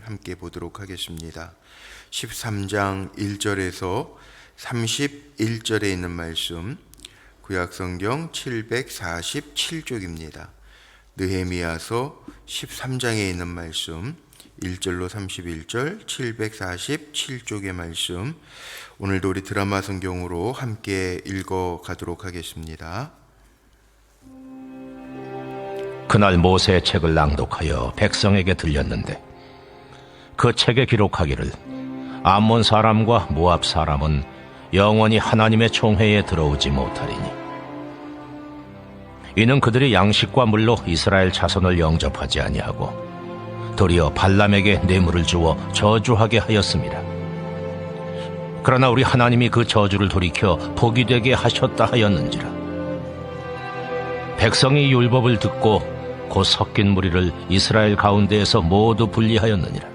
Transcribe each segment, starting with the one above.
함께 보도록 하겠습니다. 13장 1절에서 31절에 있는 말씀, 구약성경 747쪽입니다. 느헤미야서 13장에 있는 말씀 1절로 31절 747쪽의 말씀, 오늘도 우리 드라마 성경으로 함께 읽어 가도록 하겠습니다. 그날 모세의 책을 낭독하여 백성에게 들렸는데 그 책에 기록하기를 암몬 사람과 모압 사람은 영원히 하나님의 총회에 들어오지 못하리니 이는 그들이 양식과 물로 이스라엘 자손을 영접하지 아니하고 도리어 발람에게 뇌물을 주어 저주하게 하였습니다. 그러나 우리 하나님이 그 저주를 돌이켜 복이 되게 하셨다 하였는지라. 백성이 율법을 듣고 곧 섞인 무리를 이스라엘 가운데에서 모두 분리하였느니라.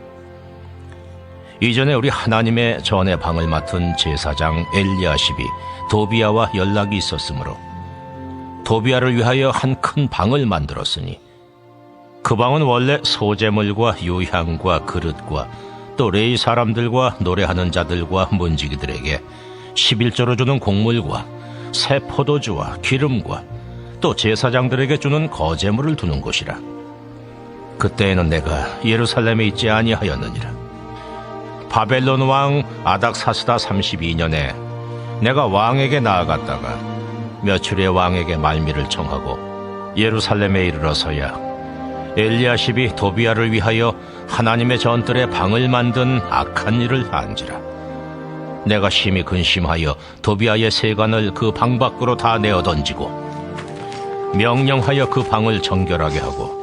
이전에 우리 하나님의 전의 방을 맡은 제사장 엘리야십이 도비야와 연락이 있었으므로 도비야를 위하여 한 큰 방을 만들었으니 그 방은 원래 소재물과 유향과 그릇과 또 레위 사람들과 노래하는 자들과 문지기들에게 11조로 주는 곡물과 새 포도주와 기름과 또 제사장들에게 주는 거제물을 두는 곳이라. 그때에는 내가 예루살렘에 있지 아니하였느니라. 바벨론 왕 아닥사스다 32년에 내가 왕에게 나아갔다가 며칠에 왕에게 말미를 청하고 예루살렘에 이르러서야 엘리야십이 도비야를 위하여 하나님의 전뜰에 방을 만든 악한 일을 한지라. 내가 심히 근심하여 도비야의 세간을 그 방 밖으로 다 내어 던지고 명령하여 그 방을 정결하게 하고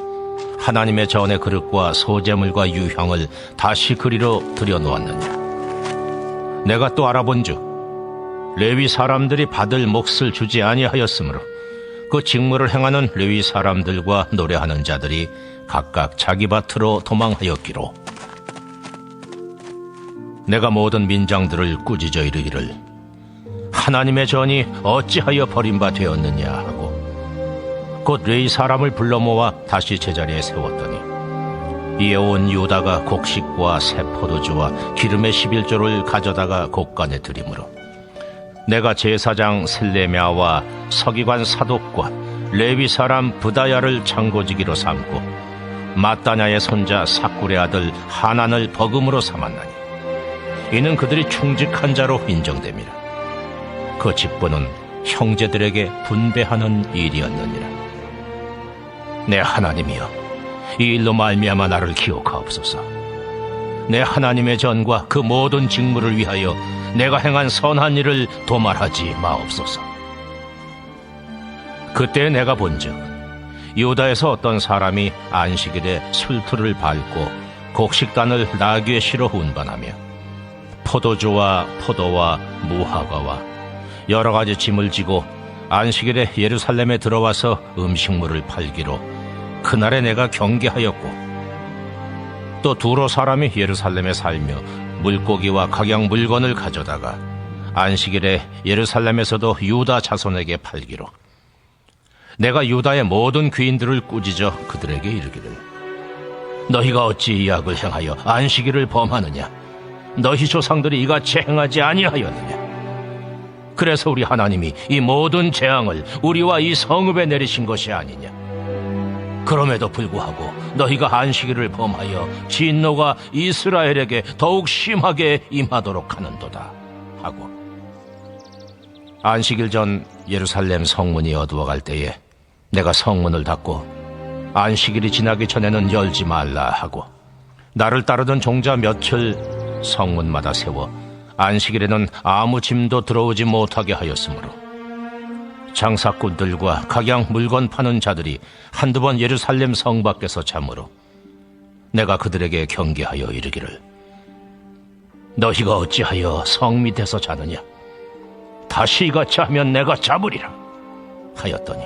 하나님의 전의 그릇과 소재물과 유향을 다시 그리로 들여놓았느니라. 내가 또 알아본즉 레위 사람들이 받을 몫을 주지 아니하였으므로 그 직무를 행하는 레위 사람들과 노래하는 자들이 각각 자기 밭으로 도망하였기로 내가 모든 민장들을 꾸짖어 이르기를 하나님의 전이 어찌하여 버림받되었느냐 하고 곧 레위 사람을 불러 모아 다시 제자리에 세웠더니 이에 온 유다가 곡식과 새 포도주와 기름의 11조를 가져다가 곡간에 드리므로 내가 제사장 셀레미야와 서기관 사독과 레위 사람 브다야를 창고지기로 삼고 마따냐의 손자 삭굴의 아들 하난을 버금으로 삼았나니 이는 그들이 충직한 자로 인정됨이라. 그 직분은 형제들에게 분배하는 일이었느니라. 내 하나님이여, 이 일로 말미암아 나를 기억하옵소서. 내 하나님의 전과 그 모든 직무를 위하여 내가 행한 선한 일을 도말하지 마옵소서. 그때 내가 본즉 유다에서 어떤 사람이 안식일에 술틀을 밟고 곡식단을 나귀에 실어 운반하며 포도주와 포도와 무화과와 여러 가지 짐을 지고 안식일에 예루살렘에 들어와서 음식물을 팔기로 그날에 내가 경계하였고 또 두로 사람이 예루살렘에 살며 물고기와 각양 물건을 가져다가 안식일에 예루살렘에서도 유다 자손에게 팔기로 내가 유다의 모든 귀인들을 꾸짖어 그들에게 이르기를 너희가 어찌 이 악을 행하여 안식일을 범하느냐? 너희 조상들이 이같이 행하지 아니하였느냐? 그래서 우리 하나님이 이 모든 재앙을 우리와 이 성읍에 내리신 것이 아니냐? 그럼에도 불구하고 너희가 안식일을 범하여 진노가 이스라엘에게 더욱 심하게 임하도록 하는도다 하고 안식일 전 예루살렘 성문이 어두워갈 때에 내가 성문을 닫고 안식일이 지나기 전에는 열지 말라 하고 나를 따르던 종자 며칠 성문마다 세워 안식일에는 아무 짐도 들어오지 못하게 하였으므로 장사꾼들과 각양 물건 파는 자들이 한두 번 예루살렘 성 밖에서 잠으로 내가 그들에게 경계하여 이르기를 너희가 어찌하여 성 밑에서 자느냐? 다시 이같이 하면 내가 잡으리라 하였더니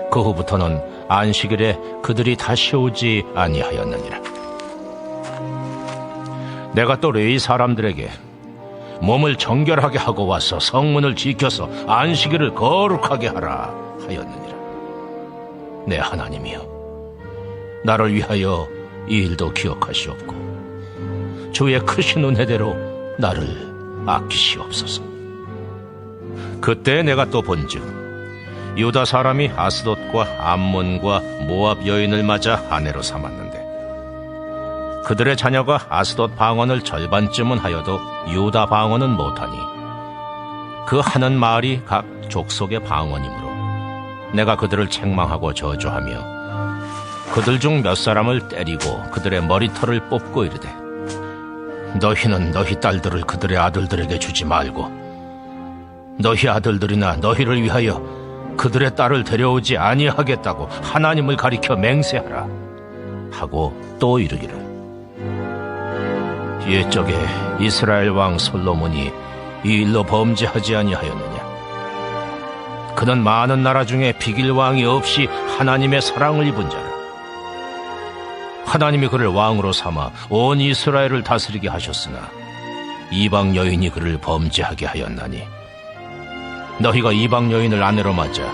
그 후부터는 안식일에 그들이 다시 오지 아니하였느니라. 내가 또 레위 사람들에게 몸을 정결하게 하고 와서 성문을 지켜서 안식일을 거룩하게 하라 하였느니라. 내 하나님이여, 나를 위하여 이 일도 기억하시옵고 주의 크신 은혜대로 나를 아끼시옵소서. 그때 내가 또 본즉 유다 사람이 아스돗과 암몬과 모압 여인을 맞아 아내로 삼았는데 그들의 자녀가 아스돗 방언을 절반쯤은 하여도 유다 방언은 못하니 그 하는 말이 각 족속의 방언이므로 내가 그들을 책망하고 저주하며 그들 중 몇 사람을 때리고 그들의 머리털을 뽑고 이르되 너희는 너희 딸들을 그들의 아들들에게 주지 말고 너희 아들들이나 너희를 위하여 그들의 딸을 데려오지 아니하겠다고 하나님을 가리켜 맹세하라 하고 또 이르기를 옛적에 이스라엘 왕 솔로몬이 이 일로 범죄하지 아니하였느냐. 그는 많은 나라 중에 비길 왕이 없이 하나님의 사랑을 입은 자라. 하나님이 그를 왕으로 삼아 온 이스라엘을 다스리게 하셨으나 이방 여인이 그를 범죄하게 하였나니 너희가 이방 여인을 아내로 맞아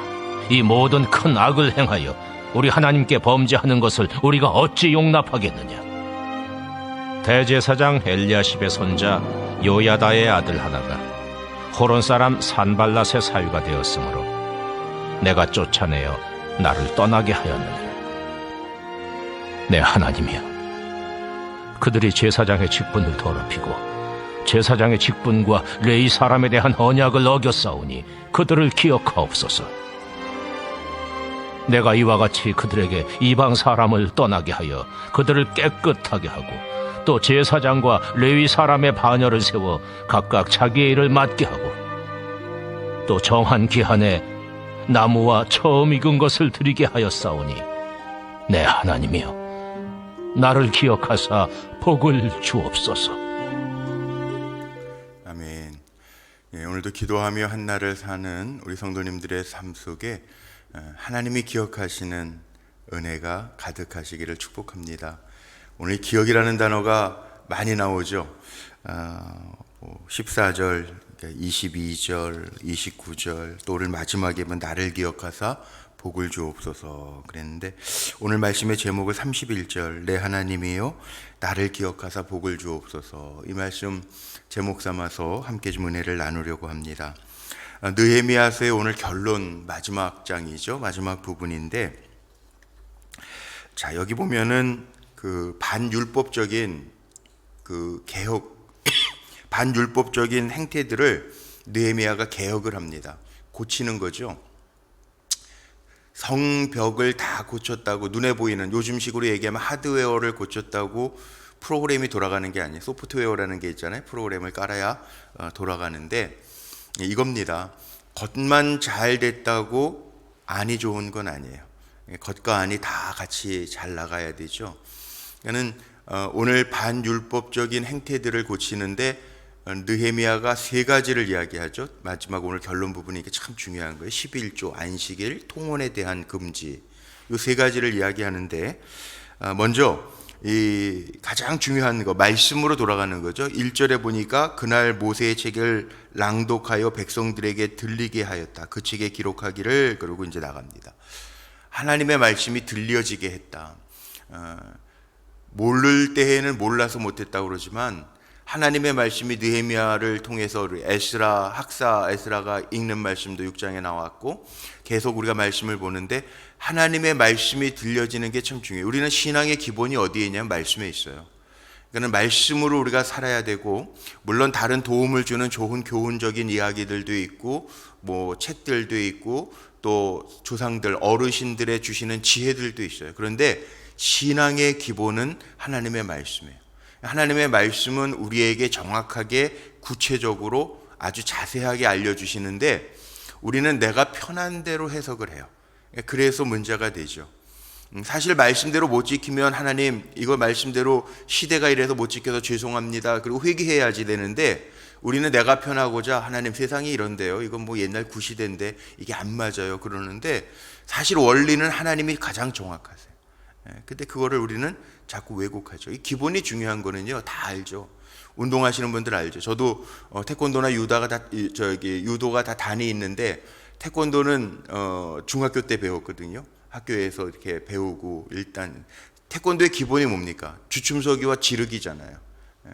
이 모든 큰 악을 행하여 우리 하나님께 범죄하는 것을 우리가 어찌 용납하겠느냐. 대제사장 엘리야십의 손자 요야다의 아들 하나가 호론 사람 산발랏의 사위가 되었으므로 내가 쫓아내어 나를 떠나게 하였느니라. 내 하나님이여, 그들이 제사장의 직분을 더럽히고 제사장의 직분과 레위 사람에 대한 언약을 어겼사오니 그들을 기억하옵소서. 내가 이와 같이 그들에게 이방 사람을 떠나게 하여 그들을 깨끗하게 하고 또 제사장과 레위 사람의 반열을 세워 각각 자기의 일을 맡게 하고 또 정한 기한에 나무와 처음 익은 것을 드리게 하였사오니 내 하나님이여, 나를 기억하사 복을 주옵소서. 아멘. 예, 오늘도 기도하며 한날을 사는 우리 성도님들의 삶 속에 하나님이 기억하시는 은혜가 가득하시기를 축복합니다. 오늘 기억이라는 단어가 많이 나오죠. 14절, 22절, 29절, 또 오늘 마지막에 나를 기억하사 복을 주옵소서 그랬는데 오늘 말씀의 제목을 31절 내 하나님이요 나를 기억하사 복을 주옵소서, 이 말씀 제목 삼아서 함께 좀 은혜를 나누려고 합니다. 느헤미야서의 오늘 결론 마지막 장이죠. 마지막 부분인데, 자 여기 보면은 그 반율법적인 그 개혁 반율법적인 행태들을 느헤미야가 개혁을 합니다. 고치는 거죠. 성벽을 다 고쳤다고, 눈에 보이는 요즘식으로 얘기하면 하드웨어를 고쳤다고 프로그램이 돌아가는 게 아니에요. 소프트웨어라는 게 있잖아요. 프로그램을 깔아야 돌아가는데 이겁니다. 겉만 잘 됐다고 안이 좋은 건 아니에요. 겉과 안이 다 같이 잘 나가야 되죠. 그러니까는 오늘 반율법적인 행태들을 고치는데 느헤미야가 세 가지를 이야기하죠. 마지막 오늘 결론 부분이 이게 참 중요한 거예요. 11조, 안식일, 통혼에 대한 금지, 이 세 가지를 이야기하는데 먼저 이 가장 중요한 거 말씀으로 돌아가는 거죠. 1절에 보니까 그날 모세의 책을 랑독하여 백성들에게 들리게 하였다. 그 책에 기록하기를, 그러고 이제 나갑니다. 하나님의 말씀이 들려지게 했다. 모를 때에는 몰라서 못했다고 그러지만 하나님의 말씀이 느헤미야를 통해서 에스라 학사 에스라가 읽는 말씀도 6장에 나왔고 계속 우리가 말씀을 보는데 하나님의 말씀이 들려지는 게 참 중요해요. 우리는 신앙의 기본이 어디에 있냐면 말씀에 있어요. 그러니까 말씀으로 우리가 살아야 되고, 물론 다른 도움을 주는 좋은 교훈적인 이야기들도 있고 뭐 책들도 있고 또 조상들 어르신들의 주시는 지혜들도 있어요. 그런데 신앙의 기본은 하나님의 말씀이에요. 하나님의 말씀은 우리에게 정확하게 구체적으로 아주 자세하게 알려주시는데 우리는 내가 편한 대로 해석을 해요. 그래서 문제가 되죠. 사실 말씀대로 못 지키면 하나님 이거 말씀대로 시대가 이래서 못 지켜서 죄송합니다 그리고 회개해야지 되는데, 우리는 내가 편하고자 하나님 세상이 이런데요, 이건 뭐 옛날 구시대인데 이게 안 맞아요 그러는데 사실 원리는 하나님이 가장 정확하세요. 근데 그거를 우리는 자꾸 왜곡하죠. 이 기본이 중요한 거는요 다 알죠. 운동하시는 분들 알죠. 저도 태권도나 유도가 다 단이 있는데 태권도는 중학교 때 배웠거든요. 학교에서 이렇게 배우고, 일단 태권도의 기본이 뭡니까? 주춤서기와 지르기잖아요.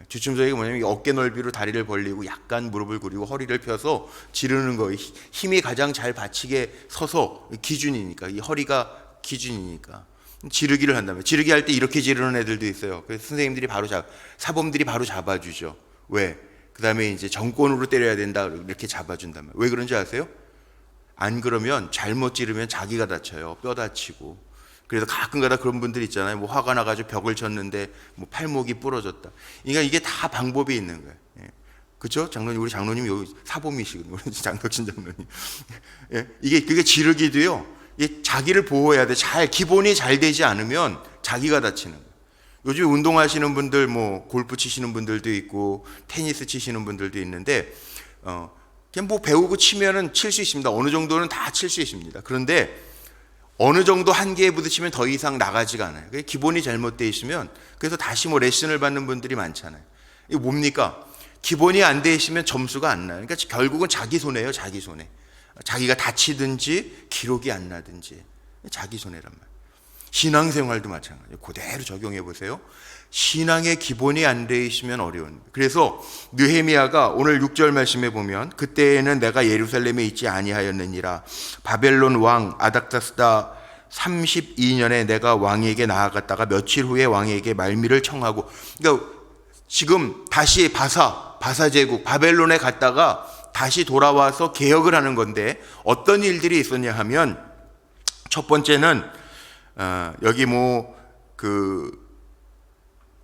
주춤석이 뭐냐면 이 어깨 넓이로 다리를 벌리고 약간 무릎을 구리고 허리를 펴서 지르는 거, 힘이 가장 잘 받치게 서서 기준이니까, 이 허리가 기준이니까 지르기를 한다면, 지르기 할 때 이렇게 지르는 애들도 있어요. 그래서 선생님들이 사범들이 바로 잡아주죠. 왜? 그 다음에 이제 정권으로 때려야 된다 이렇게 잡아준다면. 왜 그런지 아세요? 안 그러면 잘못 지르면 자기가 다쳐요. 뼈 다치고. 그래서 가끔가다 그런 분들 있잖아요. 뭐 화가 나가지고 벽을 쳤는데 뭐 팔목이 부러졌다. 그러니까 이게 다 방법이 있는 거예요. 예. 그렇죠? 장로님, 우리 장로님 여기 사범이시거든요. 우리 장덕진 장로님. 예. 그게 지르기도요. 이게 자기를 보호해야 돼. 기본이 잘 되지 않으면 자기가 다치는 거예요. 요즘 운동하시는 분들, 뭐 골프 치시는 분들도 있고 테니스 치시는 분들도 있는데, 그냥 뭐 배우고 치면은 칠 수 있습니다. 어느 정도는 다 칠 수 있습니다. 그런데 어느 정도 한계에 부딪히면 더 이상 나가지가 않아요. 기본이 잘못되어 있으면, 그래서 다시 뭐 레슨을 받는 분들이 많잖아요. 이게 뭡니까? 기본이 안 되어 있으면 점수가 안 나요. 그러니까 결국은 자기 손해예요, 자기 손해. 자기가 다치든지 기록이 안 나든지 자기 손해란 말이에요. 신앙생활도 마찬가지예요. 그대로 적용해 보세요. 신앙의 기본이 안 되어 있으면 어려운. 그래서 느헤미야가 오늘 6절 말씀에 보면, 그때에는 내가 예루살렘에 있지 아니하였느니라. 바벨론 왕 아닥사스다 32년에 내가 왕에게 나아갔다가 며칠 후에 왕에게 말미를 청하고. 그러니까 지금 다시 바사 제국 바벨론에 갔다가 다시 돌아와서 개혁을 하는 건데, 어떤 일들이 있었냐 하면, 첫 번째는 여기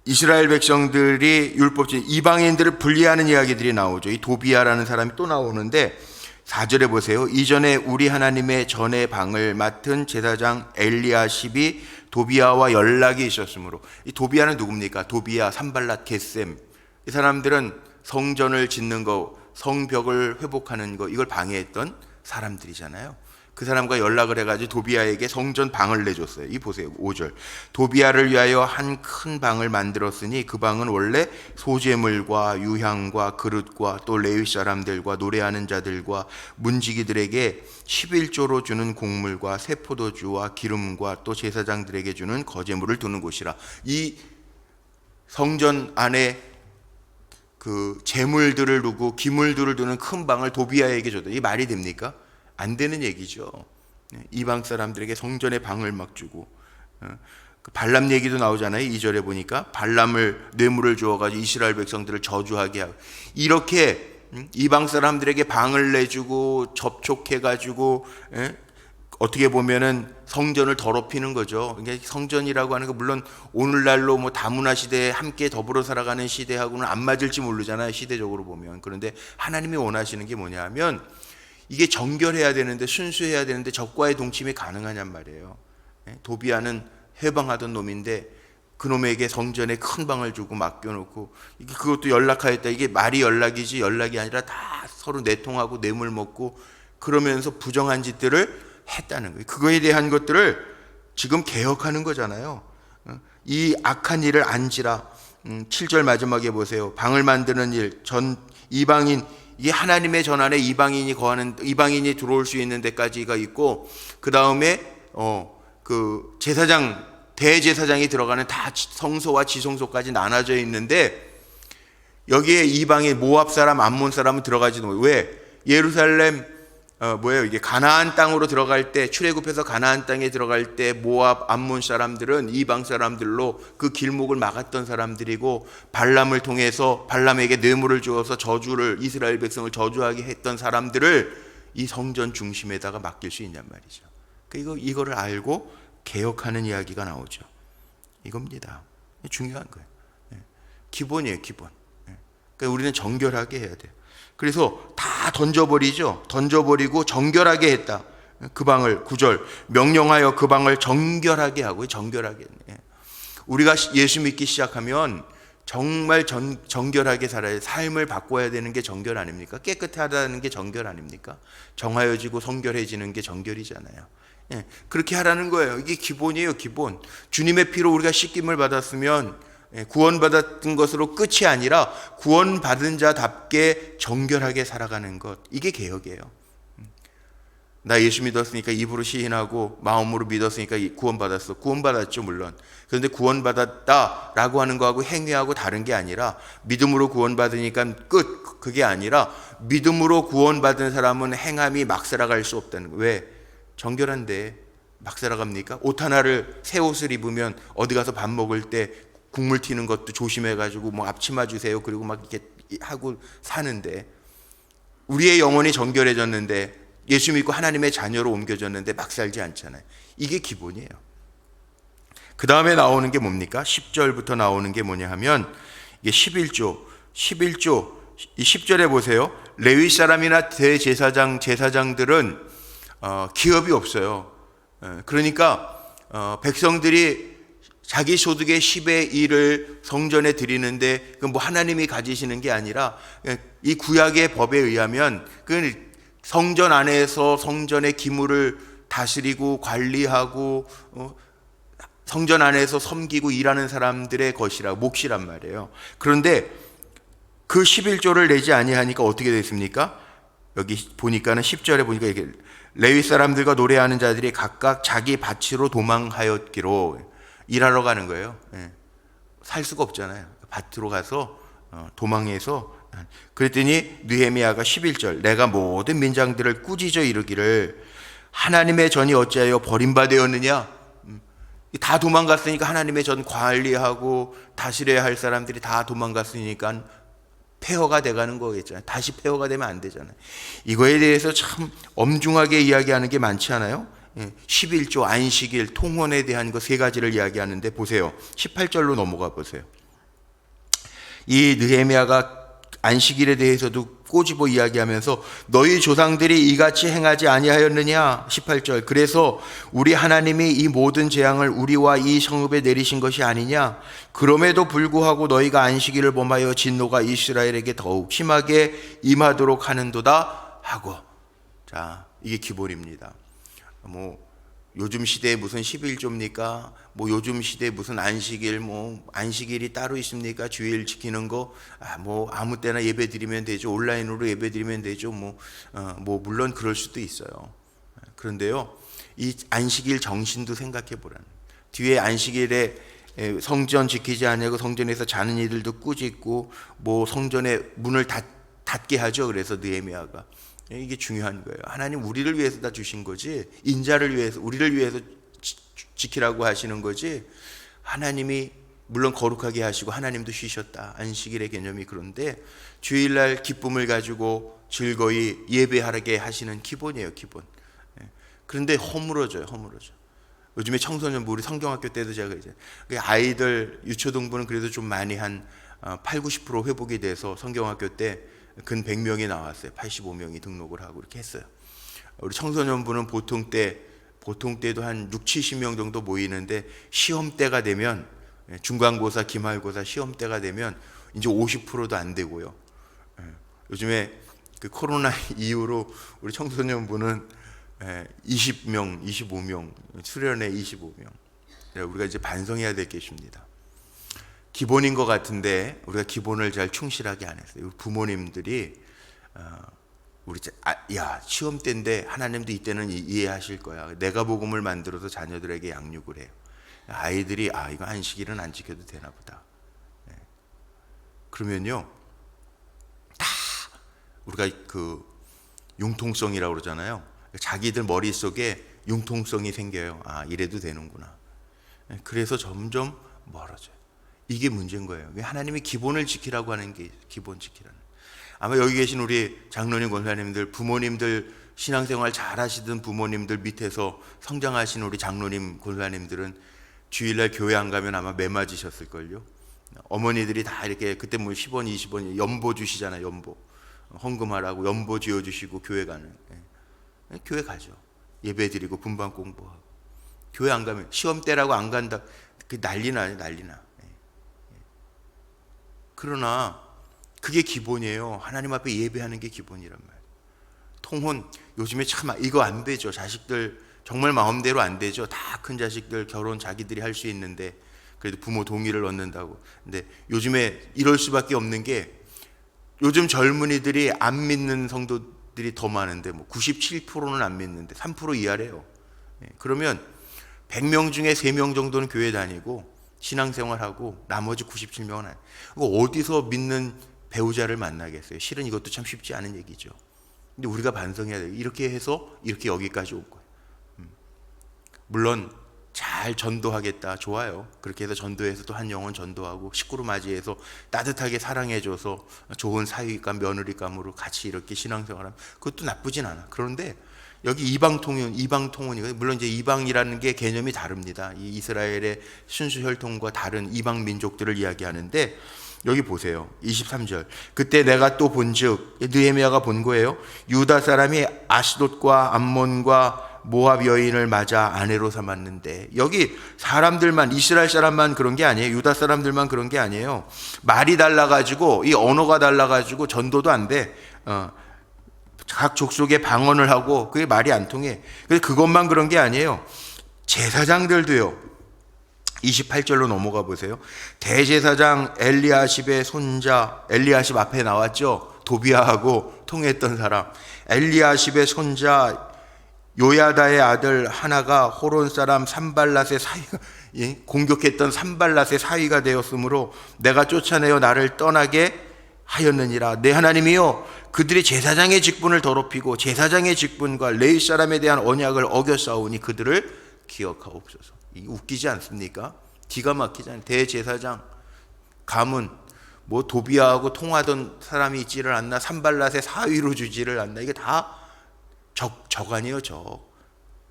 이스라엘 백성들이 율법주의 이방인들을 분리하는 이야기들이 나오죠. 이 도비야라는 사람이 또 나오는데, 4절에 보세요. 이전에 우리 하나님의 전의 방을 맡은 제사장 엘리야십이 도비야와 연락이 있었으므로. 이 도비야는 누굽니까? 도비야, 산발랏, 겟셈. 이 사람들은 성전을 짓는 거, 성벽을 회복하는 거, 이걸 방해했던 사람들이잖아요. 그 사람과 연락을 해가지고 도비야에게 성전 방을 내줬어요. 이 보세요, 5절. 도비야를 위하여 한 큰 방을 만들었으니 그 방은 원래 소재물과 유향과 그릇과 또 레위 사람들과 노래하는 자들과 문지기들에게 11조로 주는 곡물과 새 포도주와 기름과 또 제사장들에게 주는 거제물을 두는 곳이라. 이 성전 안에 그 재물들을 두고 기물들을 두는 큰 방을 도비야에게 줬다. 이게 말이 됩니까? 안 되는 얘기죠. 이방 사람들에게 성전의 방을 막 주고, 그 발람 얘기도 나오잖아요. 2절에 보니까 발람을 뇌물을 주어가지고 이스라엘 백성들을 저주하게 하고, 이렇게 이방 사람들에게 방을 내주고 접촉해가지고, 어떻게 보면은 성전을 더럽히는 거죠. 그러니까 성전이라고 하는 거 물론 오늘날로 뭐 다문화 시대에 함께 더불어 살아가는 시대하고는 안 맞을지 모르잖아요, 시대적으로 보면. 그런데 하나님이 원하시는 게 뭐냐면, 이게 정결해야 되는데, 순수해야 되는데 적과의 동침이 가능하냔 말이에요. 도비야는 해방하던 놈인데 그놈에게 성전에 큰 방을 주고 맡겨놓고, 그것도 연락하였다. 이게 말이 연락이지 연락이 아니라 다 서로 내통하고 뇌물 먹고 그러면서 부정한 짓들을 했다는 거예요. 그거에 대한 것들을 지금 개혁하는 거잖아요. 이 악한 일을 안지라. 7절 마지막에 보세요. 방을 만드는 일, 이방인, 이게 하나님의 전안에 이방인이 들어올 수 있는 데까지가 있고, 그 다음에 그 제사장, 대제사장이 들어가는 다 성소와 지성소까지 나눠져 있는데, 여기에 이방인, 모압 사람, 암몬 사람은 들어가지도 못해요. 왜? 예루살렘 이게 가나안 땅으로 들어갈 때, 출애굽해서 가나안 땅에 들어갈 때 모압, 암몬 사람들은 이방 사람들로 그 길목을 막았던 사람들이고, 발람을 통해서 발람에게 뇌물을 주어서 이스라엘 백성을 저주하게 했던 사람들을 이 성전 중심에다가 맡길 수 있냔 말이죠. 이거를 알고 개혁하는 이야기가 나오죠. 이겁니다. 중요한 거예요. 기본이에요, 기본. 그러니까 우리는 정결하게 해야 돼요. 그래서 다 던져버리죠. 던져버리고 정결하게 했다. 그 방을 9절 명령하여 그 방을 정결하게 하고, 정결하게. 우리가 예수 믿기 시작하면 정말 정결하게 살아야, 삶을 바꿔야 되는 게 정결 아닙니까? 깨끗하다는 게 정결 아닙니까? 정하여지고 성결해지는 게 정결이잖아요. 그렇게 하라는 거예요. 이게 기본이에요, 기본. 주님의 피로 우리가 씻김을 받았으면 구원받았던 것으로 끝이 아니라 구원받은 자답게 정결하게 살아가는 것, 이게 개혁이에요. 나 예수 믿었으니까 입으로 시인하고 마음으로 믿었으니까 구원받았어. 구원받았죠, 물론. 그런데 구원받았다라고 하는 거하고 행위하고 다른 게 아니라 믿음으로 구원받으니까 끝. 그게 아니라 믿음으로 구원받은 사람은 행함이 막 살아갈 수 없다는 거예요. 왜? 정결한데 막 살아갑니까? 옷 하나를, 새 옷을 입으면 어디 가서 밥 먹을 때 국물 튀는 것도 조심해가지고 뭐 앞치마 주세요. 그리고 막 이렇게 하고 사는데, 우리의 영혼이 정결해졌는데 예수 믿고 하나님의 자녀로 옮겨졌는데 막 살지 않잖아요. 이게 기본이에요. 그 다음에 나오는 게 뭡니까? 10절부터 나오는 게 뭐냐 하면 이게 11조 이 10절에 보세요. 레위 사람이나 대제사장, 제사장들은 기업이 없어요. 그러니까 백성들이 자기 소득의 10의 1을 성전에 드리는데 그 뭐 하나님이 가지시는 게 아니라 이 구약의 법에 의하면 그 성전 안에서 성전의 기물을 다스리고 관리하고 성전 안에서 섬기고 일하는 사람들의 것이라 몫이란 말이에요. 그런데 그 11조를 내지 아니하니까 어떻게 됐습니까? 여기 보니까는 10절에 보니까 이게 레위 사람들과 노래하는 자들이 각각 자기 밭으로 도망하였기로, 일하러 가는 거예요. 살 수가 없잖아요. 밭으로 가서 도망해서. 그랬더니 느헤미야가 11절, 내가 모든 민장들을 꾸짖어 이르기를 하나님의 전이 어찌하여 버림받았느냐. 다 도망갔으니까 하나님의 전 관리하고 다스려야 할 사람들이 다 도망갔으니까 폐허가 돼가는 거겠잖아요. 다시 폐허가 되면 안 되잖아요. 이거에 대해서 참 엄중하게 이야기하는 게 많지 않아요? 11조, 안식일, 통혼에 대한 거 세 가지를 이야기하는데 보세요. 18절로 넘어가 보세요. 이 느헤미야가 안식일에 대해서도 꼬집어 이야기하면서 너희 조상들이 이같이 행하지 아니하였느냐. 18절, 그래서 우리 하나님이 이 모든 재앙을 우리와 이 성읍에 내리신 것이 아니냐. 그럼에도 불구하고 너희가 안식일을 범하여 진노가 이스라엘에게 더욱 심하게 임하도록 하는도다 하고. 자, 이게 기본입니다. 뭐 요즘 시대에 무슨 11조입니까? 뭐 요즘 시대에 무슨 안식일, 뭐 안식일이 따로 있습니까? 주일 지키는 거, 뭐 아무 때나 예배 드리면 되죠. 온라인으로 예배 드리면 되죠. 뭐 물론 그럴 수도 있어요. 그런데요, 이 안식일 정신도 생각해 보라는. 뒤에 안식일에 성전 지키지 않냐고 성전에서 자는 이들도 꾸짖고 뭐 성전의 문을 닫게 하죠. 그래서 느헤미야가. 이게 중요한 거예요. 하나님 우리를 위해서 다 주신 거지, 인자를 위해서, 우리를 위해서 지키라고 하시는 거지. 하나님이 물론 거룩하게 하시고 하나님도 쉬셨다. 안식일의 개념이 그런데 주일날 기쁨을 가지고 즐거이 예배하게 하시는 기본이에요, 기본. 그런데 허물어져요. 요즘에 청소년부, 우리 성경학교 때도 제가 이제 아이들 유초등부는 그래도 좀 많이 한 80-90% 회복이 돼서 성경학교 때 근 100명이 나왔어요. 85명이 등록을 하고 이렇게 했어요. 우리 청소년부는 보통 때도 한 60-70명 정도 모이는데 시험 때가 되면, 중간고사, 기말고사 시험 때가 되면 이제 50%도 안 되고요. 요즘에 그 코로나 이후로 우리 청소년부는 20명, 25명, 수련회 25명. 우리가 이제 반성해야 될 게 있습니다. 기본인 것 같은데 우리가 기본을 잘 충실하게 안 했어요. 부모님들이 우리 시험 때인데 하나님도 이때는 이해하실 거야. 내가 복음을 만들어서 자녀들에게 양육을 해요. 아이들이 이거 안식일은 안 지켜도 되나 보다. 그러면요, 다 우리가 그 융통성이라고 그러잖아요. 자기들 머릿속에 융통성이 생겨요. 이래도 되는구나. 그래서 점점 멀어져요. 이게 문제인 거예요. 하나님이 기본을 지키라고 하는 게 기본 지키라는. 아마 여기 계신 우리 장로님, 권사님들, 부모님들, 신앙생활 잘 하시던 부모님들 밑에서 성장하신 우리 장로님, 권사님들은 주일날 교회 안 가면 아마 매 맞으셨을걸요. 어머니들이 다 이렇게 그때 뭐 10원, 20원 연보 주시잖아요. 연보. 헌금하라고 연보 지어주시고 교회 가는. 교회 가죠. 예배 드리고 분반 공부하고. 교회 안 가면, 시험 때라고 안 간다. 그 난리나요, 난리나. 그러나 그게 기본이에요. 하나님 앞에 예배하는 게 기본이란 말이에요. 통혼, 요즘에 참 이거 안 되죠. 자식들 정말 마음대로 안 되죠. 다 큰 자식들 결혼 자기들이 할 수 있는데 그래도 부모 동의를 얻는다고. 근데 요즘에 이럴 수밖에 없는 게 요즘 젊은이들이 안 믿는 성도 사람들이 더 많은데 뭐 97%는 안 믿는데 3% 이하래요. 그러면 100명 중에 3명 정도는 교회 다니고 신앙생활하고 나머지 97명은 아니에요. 어디서 믿는 배우자를 만나겠어요? 실은 이것도 참 쉽지 않은 얘기죠. 근데 우리가 반성해야 돼요. 이렇게 해서 이렇게 여기까지 온 거예요. 물론 잘 전도하겠다, 좋아요. 그렇게 해서 전도해서 또 한 영혼 전도하고 식구로 맞이해서 따뜻하게 사랑해줘서 좋은 사위감, 며느리감으로 같이 이렇게 신앙생활하면 그것도 나쁘진 않아. 그런데 여기 이방통혼이 물론 이제 이방이라는 게 개념이 다릅니다. 이 이스라엘의 순수 혈통과 다른 이방 민족들을 이야기하는데 여기 보세요. 23절. 그때 내가 또 본즉, 느헤미야가 본 거예요. 유다 사람이 아스돗과 암몬과 모압 여인을 맞아 아내로 삼았는데, 여기 사람들만, 이스라엘 사람만 그런 게 아니에요. 유다 사람들만 그런 게 아니에요. 말이 달라가지고, 이 언어가 달라가지고 전도도 안 돼. 각 족속의 방언을 하고 그게 말이 안 통해. 그래서 그것만 그런 게 아니에요. 제사장들도요. 28절로 넘어가 보세요. 대제사장 엘리야십의 손자, 엘리야십 앞에 나왔죠. 도비아하고 통했던 사람. 엘리야십의 손자 요야다의 아들 하나가 호론 사람 산발랏의 사위가, 공격했던 산발랏의 사위가 되었으므로 내가 쫓아내어 나를 떠나게 하였느니라. 내 하나님이요, 그들이 제사장의 직분을 더럽히고 제사장의 직분과 레위 사람에 대한 언약을 어겼사오니 그들을 기억하옵소서. 이게 웃기지 않습니까? 기가 막히잖아요. 대제사장 가문, 뭐 도비아하고 통하던 사람이 있지를 않나, 산발랏의 사위로 주지를 않나. 이게 다 적 아니에요.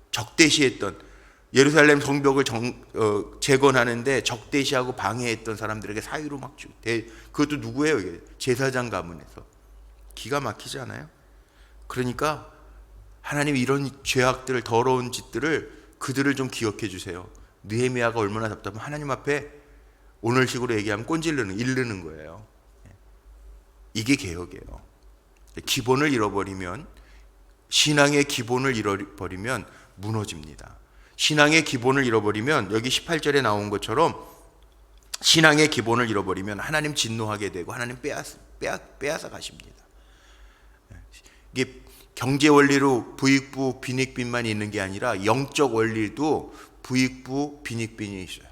적대시했던, 예루살렘 성벽을 재건하는데 적대시하고 방해했던 사람들에게 사위로 막 주고, 그것도 누구예요? 이게 제사장 가문에서. 기가 막히지 않아요? 그러니까 하나님이 이런 죄악들을, 더러운 짓들을, 그들을 좀 기억해 주세요. 느헤미야가 얼마나 답답하면 하나님 앞에 오늘식으로 얘기하면 이르는 거예요. 이게 개혁이에요. 기본을 잃어버리면, 신앙의 기본을 잃어버리면 무너집니다. 신앙의 기본을 잃어버리면, 여기 18절에 나온 것처럼 신앙의 기본을 잃어버리면 하나님 진노하게 되고 하나님 빼앗아 가십니다. 이게 경제 원리로 부익부 빈익빈만 있는 게 아니라 영적 원리도 부익부 빈익빈이 있어요.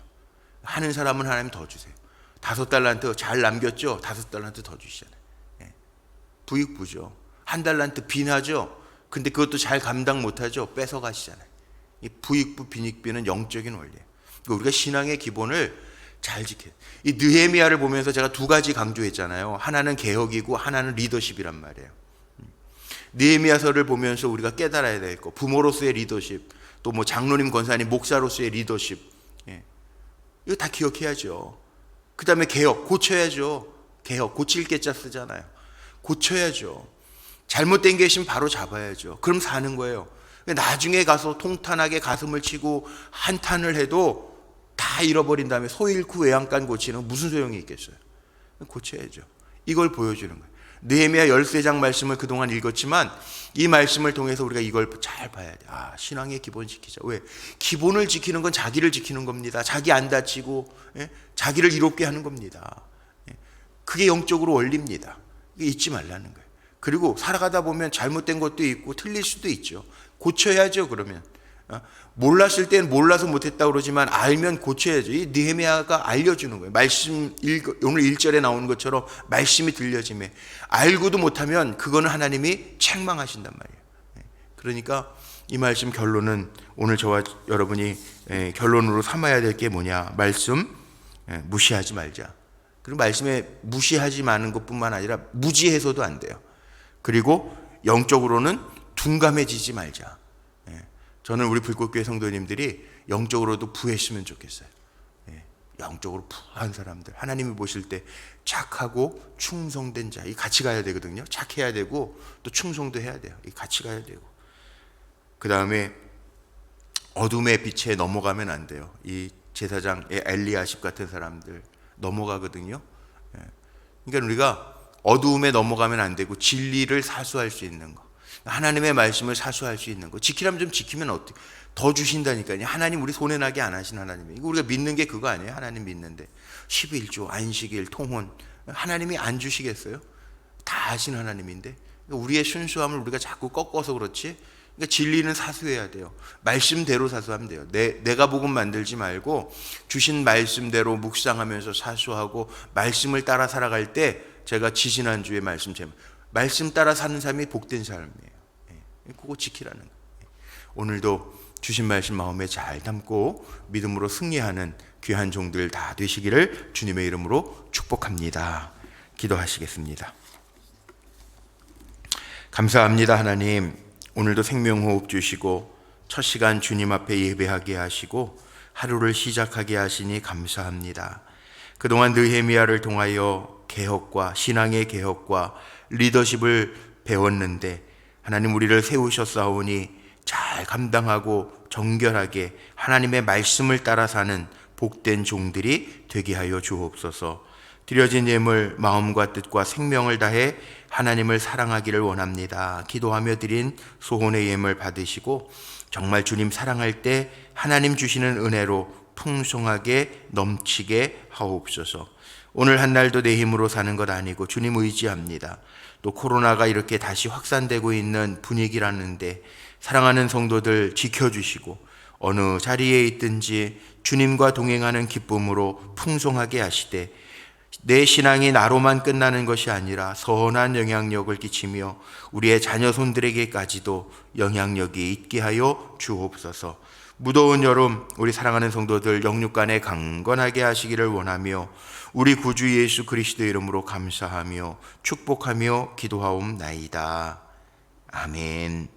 하는 사람은 하나님 더 주세요. 5달란트 잘 남겼죠? 5달란트 더 주시잖아요. 부익부죠. 1달란트 빈하죠? 근데 그것도 잘 감당 못하죠? 뺏어 가시잖아요. 이 부익부 빈익빈은 영적인 원리예요. 그러니까 우리가 신앙의 기본을 잘 지켜요. 이 느헤미야를 보면서 제가 2가지 강조했잖아요. 하나는 개혁이고 하나는 리더십이란 말이에요. 느헤미야서를 보면서 우리가 깨달아야 될 거, 부모로서의 리더십, 또 뭐 장로님, 권사님, 목사로서의 리더십, 이거 다 기억해야죠. 그 다음에 개혁, 고쳐야죠. 개혁, 고칠 게자 쓰잖아요. 고쳐야죠. 잘못된 게 있으면 바로 잡아야죠. 그럼 사는 거예요. 나중에 가서 통탄하게 가슴을 치고 한탄을 해도 다 잃어버린 다음에 소 잃고 외양간 고치는 건 무슨 소용이 있겠어요? 고쳐야죠. 이걸 보여주는 거예요. 느헤미야 13장 말씀을 그동안 읽었지만 이 말씀을 통해서 우리가 이걸 잘 봐야 돼. 신앙의 기본 지키자. 왜? 기본을 지키는 건 자기를 지키는 겁니다. 자기 안 다치고, 자기를 이롭게 하는 겁니다. 그게 영적으로 원리입니다. 이게 잊지 말라는 거예요. 그리고 살아가다 보면 잘못된 것도 있고 틀릴 수도 있죠. 고쳐야죠. 그러면 몰랐을 때는 몰라서 못했다고 그러지만 알면 고쳐야죠. 이 느헤미야가 알려주는 거예요. 오늘 1절에 나오는 것처럼 말씀이 들려짐에, 알고도 못하면 그거는 하나님이 책망하신단 말이에요. 그러니까 이 말씀 결론은, 오늘 저와 여러분이 결론으로 삼아야 될 게 뭐냐, 말씀 무시하지 말자. 그리고 말씀에 무시하지 마는 것뿐만 아니라 무지해서도 안 돼요. 그리고 영적으로는 둔감해지지 말자. 저는 우리 불꽃교회 성도님들이 영적으로도 부했으면 좋겠어요. 영적으로 부한 사람들, 하나님이 보실 때 착하고 충성된 자, 이 같이 가야 되거든요. 착해야 되고 또 충성도 해야 돼요. 이 같이 가야 되고, 그 다음에 어둠의 빛에 넘어가면 안 돼요. 이 제사장의 엘리야십 같은 사람들 넘어가거든요. 그러니까 우리가 어두움에 넘어가면 안 되고 진리를 사수할 수 있는 거, 하나님의 말씀을 사수할 수 있는 거, 지키라면 좀 지키면 어떻게 더 주신다니까요. 하나님 우리 손해 나게 안 하신 하나님이, 이거 우리가 믿는 게 그거 아니에요. 하나님 믿는데 11조, 안식일, 통혼, 하나님이 안 주시겠어요? 다 하신 하나님인데 우리의 순수함을 우리가 자꾸 꺾어서 그렇지. 그러니까 진리는 사수해야 돼요. 말씀대로 사수하면 돼요. 내가 복음 만들지 말고 주신 말씀대로 묵상하면서 사수하고 말씀을 따라 살아갈 때, 제가 지지난주에 말씀 따라 사는 삶이 복된 삶이에요. 그거 지키라는 거예요. 오늘도 주신 말씀 마음에 잘 담고 믿음으로 승리하는 귀한 종들 다 되시기를 주님의 이름으로 축복합니다. 기도하시겠습니다. 감사합니다. 하나님, 오늘도 생명호흡 주시고 첫 시간 주님 앞에 예배하게 하시고 하루를 시작하게 하시니 감사합니다. 그동안 느헤미야를 통하여 개혁과 신앙의 개혁과 리더십을 배웠는데 하나님, 우리를 세우셨사오니 잘 감당하고 정결하게 하나님의 말씀을 따라 사는 복된 종들이 되게 하여 주옵소서. 드려진 예물 마음과 뜻과 생명을 다해 하나님을 사랑하기를 원합니다. 기도하며 드린 소원의 예물 받으시고 정말 주님 사랑할 때 하나님 주시는 은혜로 풍성하게 넘치게 하옵소서. 오늘 한 날도 내 힘으로 사는 것 아니고 주님 의지합니다. 또 코로나가 이렇게 다시 확산되고 있는 분위기라는데 사랑하는 성도들 지켜주시고 어느 자리에 있든지 주님과 동행하는 기쁨으로 풍성하게 하시되 내 신앙이 나로만 끝나는 것이 아니라 선한 영향력을 끼치며 우리의 자녀손들에게까지도 영향력이 있게 하여 주옵소서. 무더운 여름 우리 사랑하는 성도들 영육간에 강건하게 하시기를 원하며 우리 구주 예수 그리스도의 이름으로 감사하며 축복하며 기도하옵나이다. 아멘.